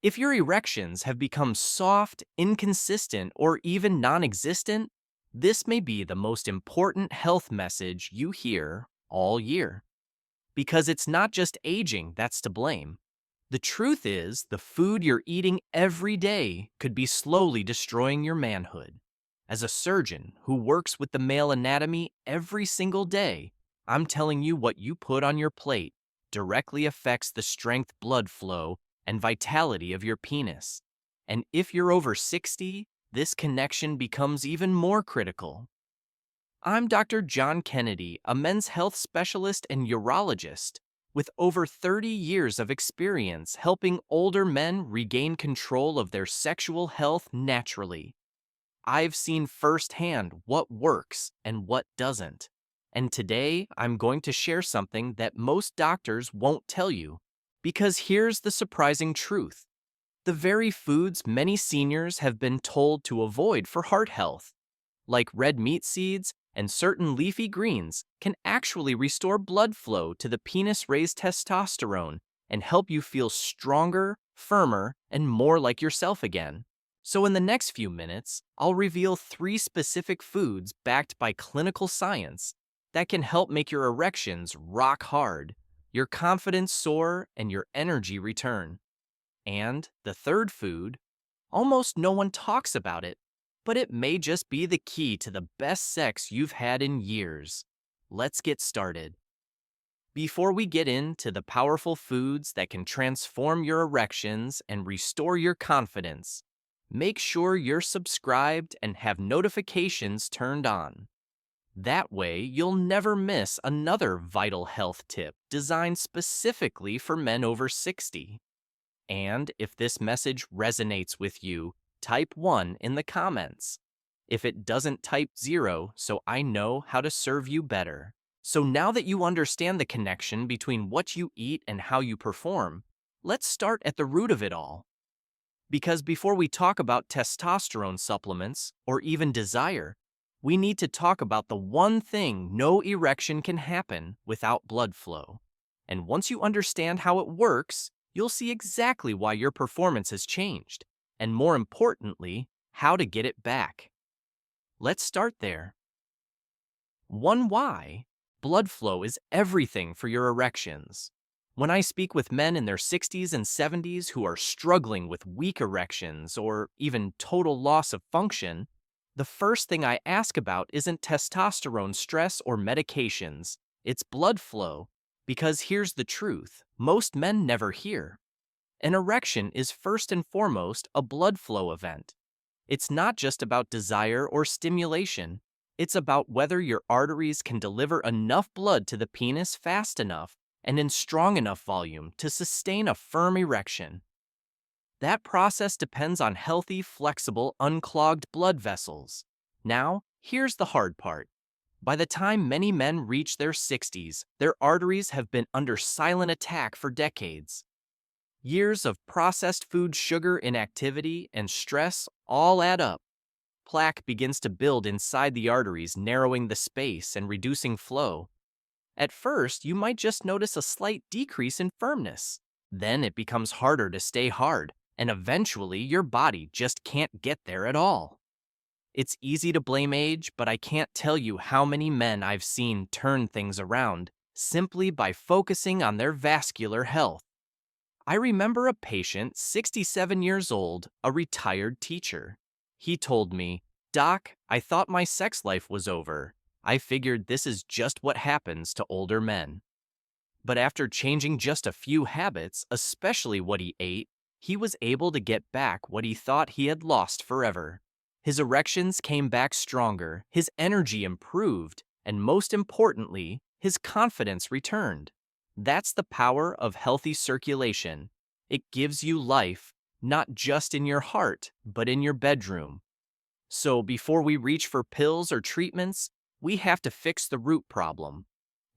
If your erections have become soft, inconsistent, or even non-existent, this may be the most important health message you hear all year. Because it's not just aging that's to blame. The truth is, the food you're eating every day could be slowly destroying your manhood. As a surgeon who works with the male anatomy every single day, I'm telling you what you put on your plate directly affects the strength, blood flow, and vitality of your penis. And if you're over 60, this connection becomes even more critical. I'm Dr. John Kennedy, a men's health specialist and urologist, with over 30 years of experience helping older men regain control of their sexual health naturally. I've seen firsthand what works and what doesn't. And today, I'm going to share something that most doctors won't tell you. Because here's the surprising truth. The very foods many seniors have been told to avoid for heart health, like red meat seeds and certain leafy greens, can actually restore blood flow to the penis-raised testosterone and help you feel stronger, firmer, and more like yourself again. So in the next few minutes, I'll reveal 3 specific foods backed by clinical science that can help make your erections rock hard, your confidence soar, and your energy return. And the third food, almost no one talks about it, but it may just be the key to the best sex you've had in years. Let's get started. Before we get into the powerful foods that can transform your erections and restore your confidence, make sure you're subscribed and have notifications turned on. That way, you'll never miss another vital health tip designed specifically for men over 60. And if this message resonates with you, type 1 in the comments. If it doesn't, type 0 so I know how to serve you better. So now that you understand the connection between what you eat and how you perform, let's start at the root of it all. Because before we talk about testosterone supplements or even desire, we need to talk about the one thing no erection can happen without blood flow. And once you understand how it works, you'll see exactly why your performance has changed, and more importantly, how to get it back. Let's start there. 1. Why? Blood flow is everything for your erections. When I speak with men in their 60s and 70s who are struggling with weak erections or even total loss of function, the first thing I ask about isn't testosterone stress or medications, it's blood flow. Because here's the truth, most men never hear. An erection is first and foremost a blood flow event. It's not just about desire or stimulation. It's about whether your arteries can deliver enough blood to the penis fast enough and in strong enough volume to sustain a firm erection. That process depends on healthy, flexible, unclogged blood vessels. Now, here's the hard part. By the time many men reach their 60s, their arteries have been under silent attack for decades. Years of processed food, sugar, inactivity, and stress all add up. Plaque begins to build inside the arteries, narrowing the space and reducing flow. At first, you might just notice a slight decrease in firmness. Then it becomes harder to stay hard, and eventually your body just can't get there at all. It's easy to blame age, but I can't tell you how many men I've seen turn things around simply by focusing on their vascular health. I remember a patient, 67 years old, a retired teacher. He told me, "Doc, I thought my sex life was over. I figured this is just what happens to older men." But after changing just a few habits, especially what he ate, he was able to get back what he thought he had lost forever. His erections came back stronger, his energy improved, and most importantly, his confidence returned. That's the power of healthy circulation. It gives you life, not just in your heart, but in your bedroom. So before we reach for pills or treatments, we have to fix the root problem.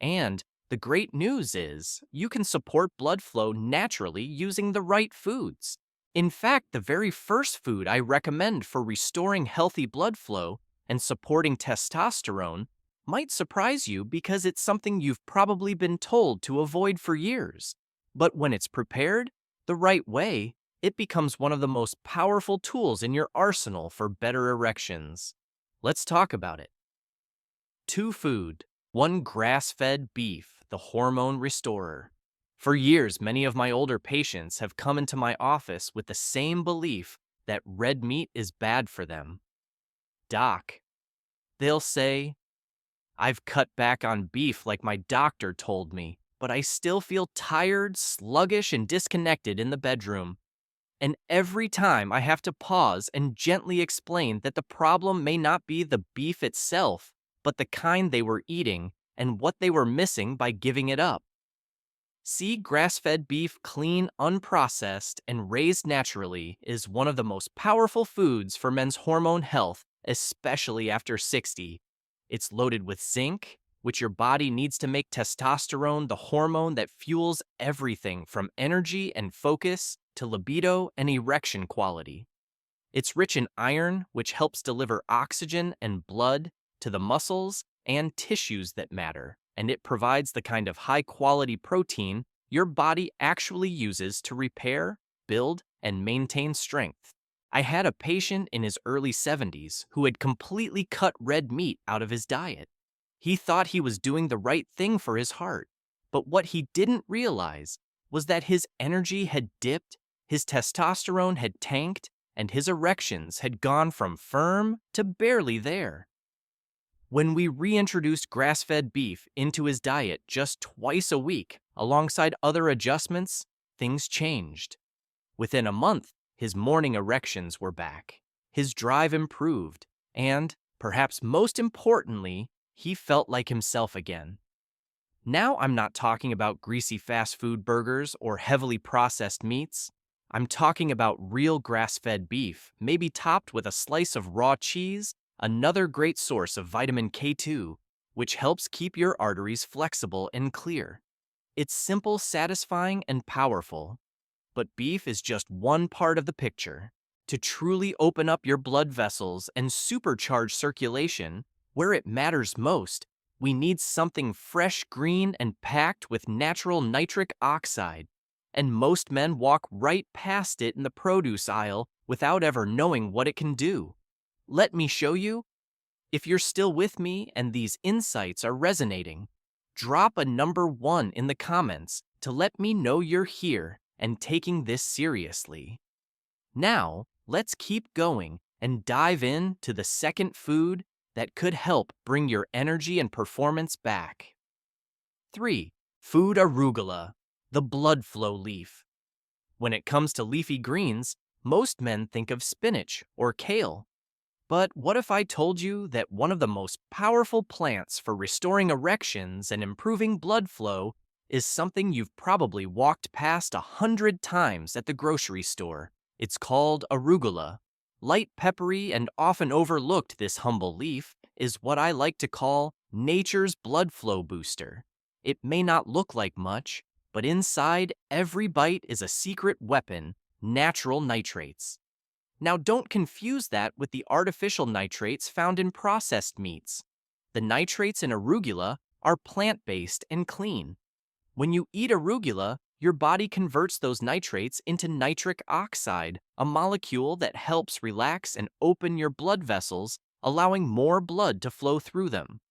And the great news is, you can support blood flow naturally using the right foods. In fact, the very first food I recommend for restoring healthy blood flow and supporting testosterone might surprise you because it's something you've probably been told to avoid for years. But when it's prepared the right way, it becomes one of the most powerful tools in your arsenal for better erections. Let's talk about it. 2 food, 1 grass-fed beef, the hormone restorer. For years, many of my older patients have come into my office with the same belief that red meat is bad for them. Doc, they'll say, I've cut back on beef like my doctor told me, but I still feel tired, sluggish, and disconnected in the bedroom. And every time I have to pause and gently explain that the problem may not be the beef itself, but the kind they were eating and what they were missing by giving it up. See, grass-fed beef, clean, unprocessed, and raised naturally, is one of the most powerful foods for men's hormone health, especially after 60. It's loaded with zinc, which your body needs to make testosterone the hormone that fuels everything from energy and focus to libido and erection quality. It's rich in iron, which helps deliver oxygen and blood to the muscles and tissues that matter, and it provides the kind of high-quality protein your body actually uses to repair, build, and maintain strength. I had a patient in his early 70s who had completely cut red meat out of his diet. He thought he was doing the right thing for his heart, but what he didn't realize was that his energy had dipped, his testosterone had tanked, and his erections had gone from firm to barely there. When we reintroduced grass-fed beef into his diet just twice a week, alongside other adjustments, things changed. Within a month, his morning erections were back, his drive improved, and, perhaps most importantly, he felt like himself again. Now I'm not talking about greasy fast food burgers or heavily processed meats. I'm talking about real grass-fed beef, maybe topped with a slice of raw cheese, another great source of vitamin K2, which helps keep your arteries flexible and clear. It's simple, satisfying, and powerful. But beef is just one part of the picture. To truly open up your blood vessels and supercharge circulation, where it matters most, we need something fresh, green, and packed with natural nitric oxide. And most men walk right past it in the produce aisle without ever knowing what it can do. Let me show you. If you're still with me and these insights are resonating, drop a number 1 in the comments to let me know you're here and taking this seriously. Now, let's keep going and dive into the second food that could help bring your energy and performance back. 3. Food arugula, the blood flow leaf. When it comes to leafy greens, most men think of spinach or kale. But what if I told you that one of the most powerful plants for restoring erections and improving blood flow is something you've probably walked past 100 times at the grocery store? It's called arugula. Light, peppery, and often overlooked, this humble leaf is what I like to call nature's blood flow booster. It may not look like much, but inside every bite is a secret weapon: natural nitrates. Now, don't confuse that with the artificial nitrates found in processed meats. The nitrates in arugula are plant-based and clean. When you eat arugula, your body converts those nitrates into nitric oxide, a molecule that helps relax and open your blood vessels, allowing more blood to flow through them.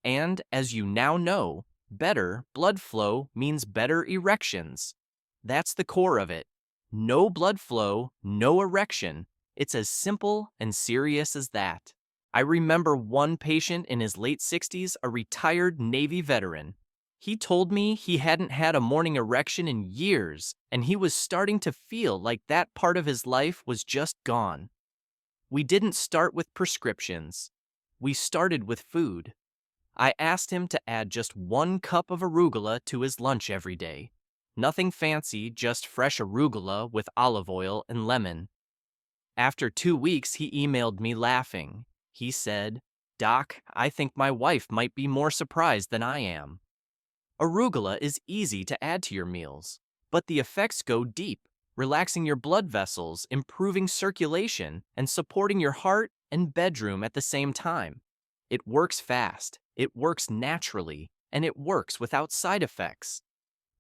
And as you now know, better blood flow means better erections. That's the core of it. No blood flow, no erection. It's as simple and serious as that. I remember one patient in his late 60s, a retired Navy veteran. He told me he hadn't had a morning erection in years, and he was starting to feel like that part of his life was just gone. We didn't start with prescriptions. We started with food. I asked him to add just 1 cup of arugula to his lunch every day. Nothing fancy, just fresh arugula with olive oil and lemon. After 2 weeks, he emailed me laughing. He said, "Doc, I think my wife might be more surprised than I am." Arugula is easy to add to your meals, but the effects go deep, relaxing your blood vessels, improving circulation, and supporting your heart and bedroom at the same time. It works fast, it works naturally, and it works without side effects.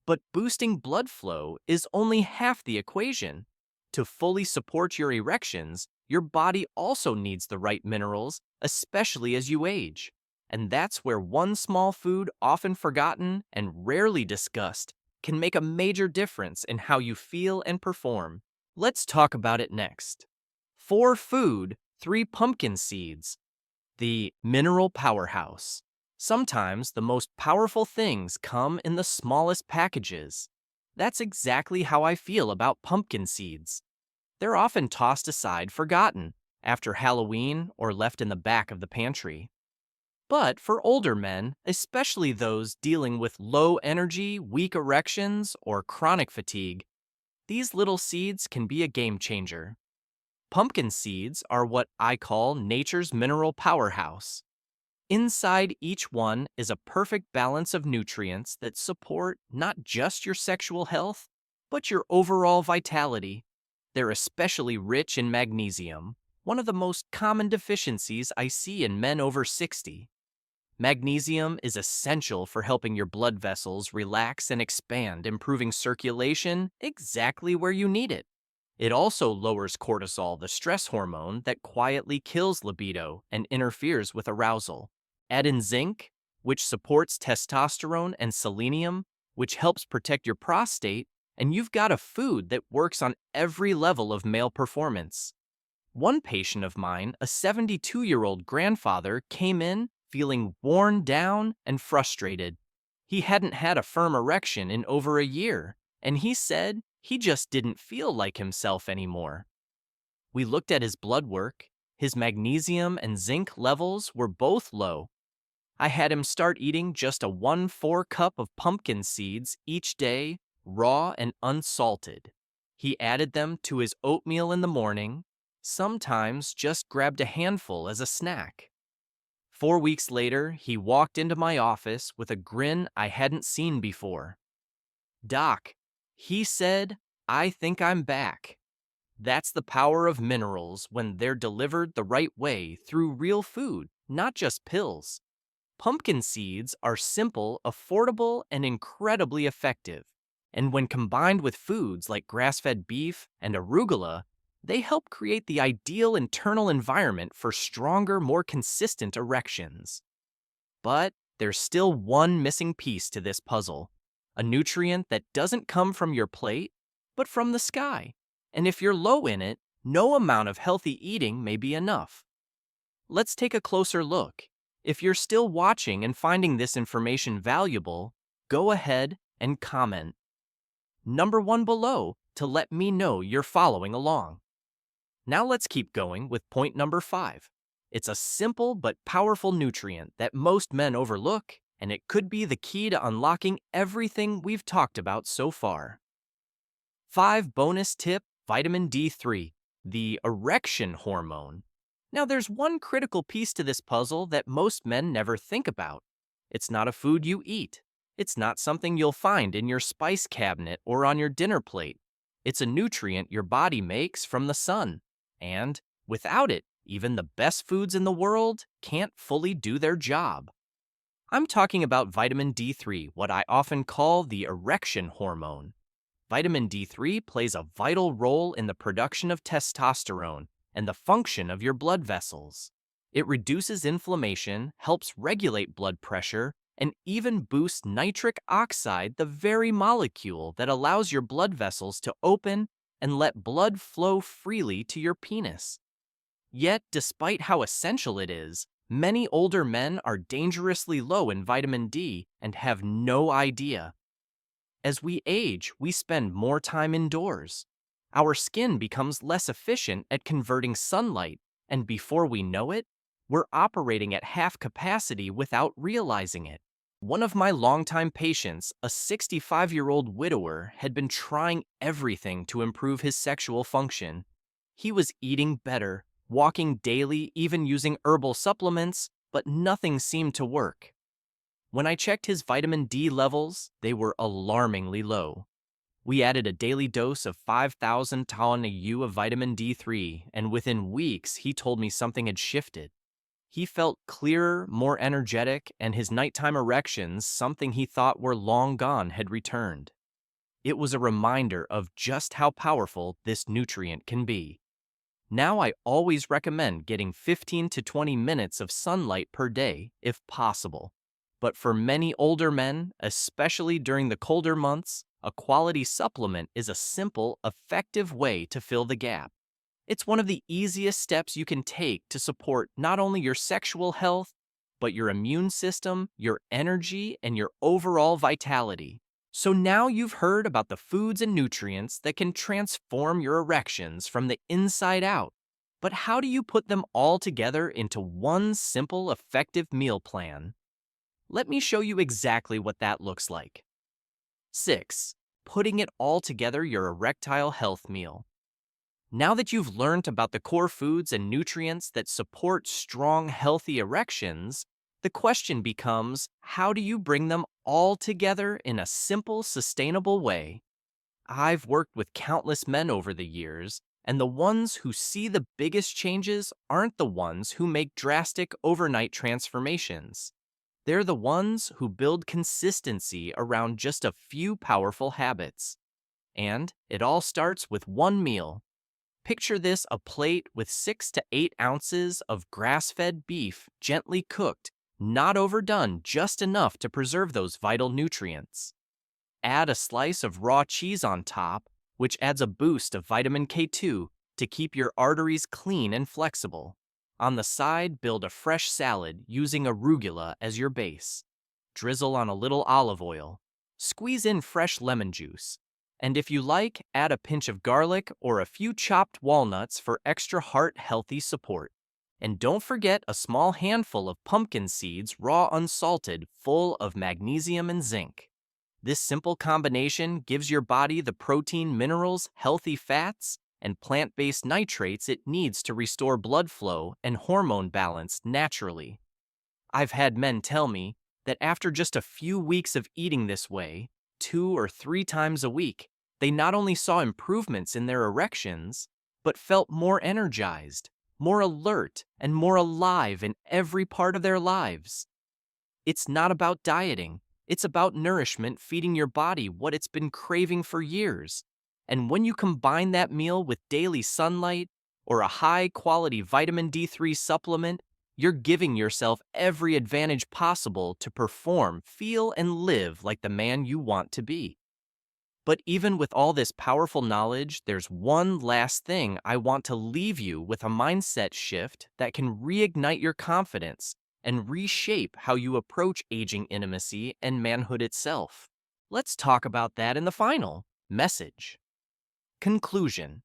But boosting blood flow is only half the equation. To fully support your erections, your body also needs the right minerals, especially as you age. And that's where one small food, often forgotten and rarely discussed, can make a major difference in how you feel and perform. Let's talk about it next. For food, 3 pumpkin seeds, the mineral powerhouse. Sometimes the most powerful things come in the smallest packages. That's exactly how I feel about pumpkin seeds. They're often tossed aside, forgotten, after Halloween or left in the back of the pantry. But for older men, especially those dealing with low energy, weak erections, or chronic fatigue, these little seeds can be a game changer. Pumpkin seeds are what I call nature's mineral powerhouse. Inside each one is a perfect balance of nutrients that support not just your sexual health, but your overall vitality. They're especially rich in magnesium, one of the most common deficiencies I see in men over 60. Magnesium is essential for helping your blood vessels relax and expand, improving circulation exactly where you need it. It also lowers cortisol, the stress hormone that quietly kills libido and interferes with arousal. Add in zinc, which supports testosterone, and selenium, which helps protect your prostate, and you've got a food that works on every level of male performance. One patient of mine, a 72-year-old grandfather, came in feeling worn down and frustrated. He hadn't had a firm erection in over a year, and he said he just didn't feel like himself anymore. We looked at his blood work. His magnesium and zinc levels were both low. I had him start eating just a 1/4 cup of pumpkin seeds each day, raw and unsalted. He added them to his oatmeal in the morning, sometimes just grabbed a handful as a snack. 4 weeks later, he walked into my office with a grin I hadn't seen before. "Doc," he said, "I think I'm back." That's the power of minerals when they're delivered the right way through real food, not just pills. Pumpkin seeds are simple, affordable, and incredibly effective. And when combined with foods like grass-fed beef and arugula, they help create the ideal internal environment for stronger, more consistent erections. But there's still one missing piece to this puzzle, a nutrient that doesn't come from your plate, but from the sky. And if you're low in it, no amount of healthy eating may be enough. Let's take a closer look. If you're still watching and finding this information valuable, go ahead and comment number 1 below to let me know you're following along. Now let's keep going with point number 5. It's a simple but powerful nutrient that most men overlook, and it could be the key to unlocking everything we've talked about so far. 5 bonus tip, vitamin D3, the erection hormone. Now there's one critical piece to this puzzle that most men never think about. It's not a food you eat. It's not something you'll find in your spice cabinet or on your dinner plate. It's a nutrient your body makes from the sun. And without it, even the best foods in the world can't fully do their job. I'm talking about vitamin D3, what I often call the erection hormone. Vitamin D3 plays a vital role in the production of testosterone and the function of your blood vessels. It reduces inflammation, helps regulate blood pressure, and even boosts nitric oxide, the very molecule that allows your blood vessels to open and let blood flow freely to your penis. Yet, despite how essential it is, many older men are dangerously low in vitamin D and have no idea. As we age, we spend more time indoors. Our skin becomes less efficient at converting sunlight, and before we know it, we're operating at half capacity without realizing it. One of my longtime patients, a 65-year-old widower, had been trying everything to improve his sexual function. He was eating better, walking daily, even using herbal supplements, but nothing seemed to work. When I checked his vitamin D levels, they were alarmingly low. We added a daily dose of 5,000 IU of vitamin D3, and within weeks, he told me something had shifted. He felt clearer, more energetic, and his nighttime erections, something he thought were long gone, had returned. It was a reminder of just how powerful this nutrient can be. Now I always recommend getting 15 to 20 minutes of sunlight per day if possible. But for many older men, especially during the colder months, a quality supplement is a simple, effective way to fill the gap. It's one of the easiest steps you can take to support not only your sexual health, but your immune system, your energy, and your overall vitality. So now you've heard about the foods and nutrients that can transform your erections from the inside out. But how do you put them all together into one simple, effective meal plan? Let me show you exactly what that looks like. 6. Putting it all together your erectile health meal. Now that you've learned about the core foods and nutrients that support strong, healthy erections, the question becomes, how do you bring them all together in a simple, sustainable way? I've worked with countless men over the years, and the ones who see the biggest changes aren't the ones who make drastic overnight transformations. They're the ones who build consistency around just a few powerful habits. And it all starts with one meal. Picture this: a plate with 6 to 8 ounces of grass-fed beef, gently cooked, not overdone, just enough to preserve those vital nutrients. Add a slice of raw cheese on top, which adds a boost of vitamin K2 to keep your arteries clean and flexible. On the side, build a fresh salad using arugula as your base. Drizzle on a little olive oil. Squeeze in fresh lemon juice. And if you like, add a pinch of garlic or a few chopped walnuts for extra heart-healthy support. And don't forget a small handful of pumpkin seeds, raw unsalted, full of magnesium and zinc. This simple combination gives your body the protein, minerals, healthy fats, and plant-based nitrates it needs to restore blood flow and hormone balance naturally. I've had men tell me that after just a few weeks of eating this way, 2 or 3 times a week, they not only saw improvements in their erections, but felt more energized, more alert, and more alive in every part of their lives. It's not about dieting. It's about nourishment, feeding your body what it's been craving for years. And when you combine that meal with daily sunlight or a high-quality vitamin D3 supplement, you're giving yourself every advantage possible to perform, feel, and live like the man you want to be. But even with all this powerful knowledge, there's one last thing I want to leave you with: a mindset shift that can reignite your confidence and reshape how you approach aging, intimacy, and manhood itself. Let's talk about that in the final message. Conclusion.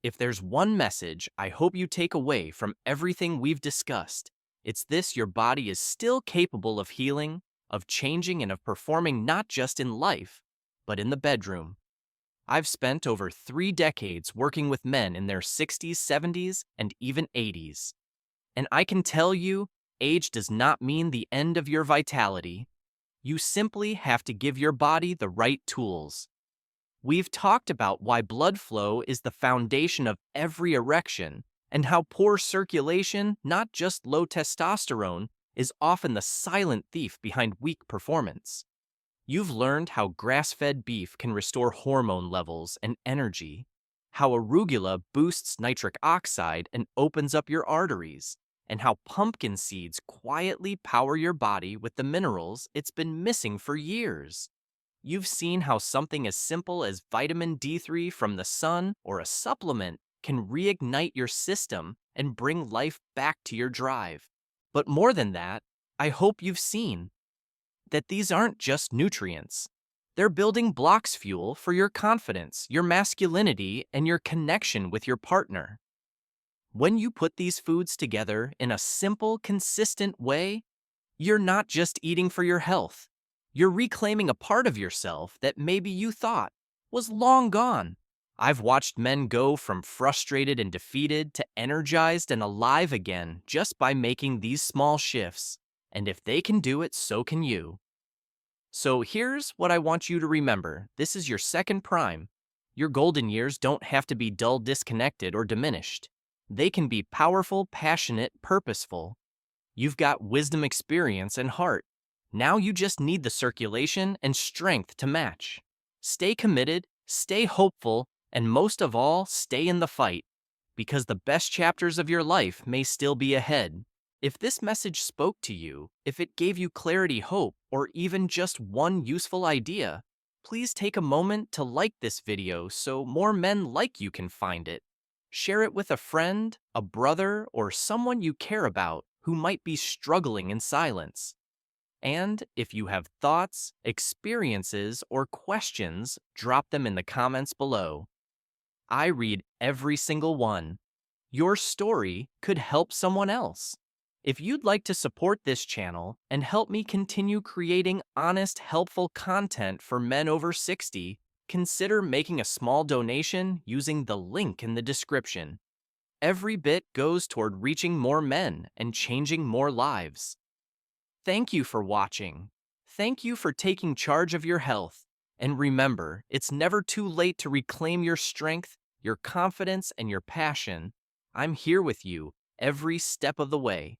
If there's one message I hope you take away from everything we've discussed, it's this: your body is still capable of healing, of changing, and of performing not just in life, but in the bedroom. I've spent over 3 decades working with men in their 60s, 70s, and even 80s. And I can tell you, age does not mean the end of your vitality. You simply have to give your body the right tools. We've talked about why blood flow is the foundation of every erection, and how poor circulation, not just low testosterone, is often the silent thief behind weak performance. You've learned how grass-fed beef can restore hormone levels and energy, how arugula boosts nitric oxide and opens up your arteries, and how pumpkin seeds quietly power your body with the minerals it's been missing for years. You've seen how something as simple as vitamin D3 from the sun or a supplement can reignite your system and bring life back to your drive. But more than that, I hope you've seen that these aren't just nutrients. They're building blocks, fuel for your confidence, your masculinity, and your connection with your partner. When you put these foods together in a simple, consistent way, you're not just eating for your health. You're reclaiming a part of yourself that maybe you thought was long gone. I've watched men go from frustrated and defeated to energized and alive again just by making these small shifts. And if they can do it, so can you. So here's what I want you to remember. This is your second prime. Your golden years don't have to be dull, disconnected, or diminished. They can be powerful, passionate, purposeful. You've got wisdom, experience, and heart. Now you just need the circulation and strength to match. Stay committed, stay hopeful, and most of all, stay in the fight, because the best chapters of your life may still be ahead. If this message spoke to you, if it gave you clarity, hope, or even just one useful idea, please take a moment to like this video so more men like you can find it. Share it with a friend, a brother, or someone you care about who might be struggling in silence. And if you have thoughts, experiences, or questions, drop them in the comments below. I read every single one. Your story could help someone else. If you'd like to support this channel and help me continue creating honest, helpful content for men over 60, consider making a small donation using the link in the description. Every bit goes toward reaching more men and changing more lives. Thank you for watching. Thank you for taking charge of your health. And remember, it's never too late to reclaim your strength, your confidence, and your passion. I'm here with you every step of the way.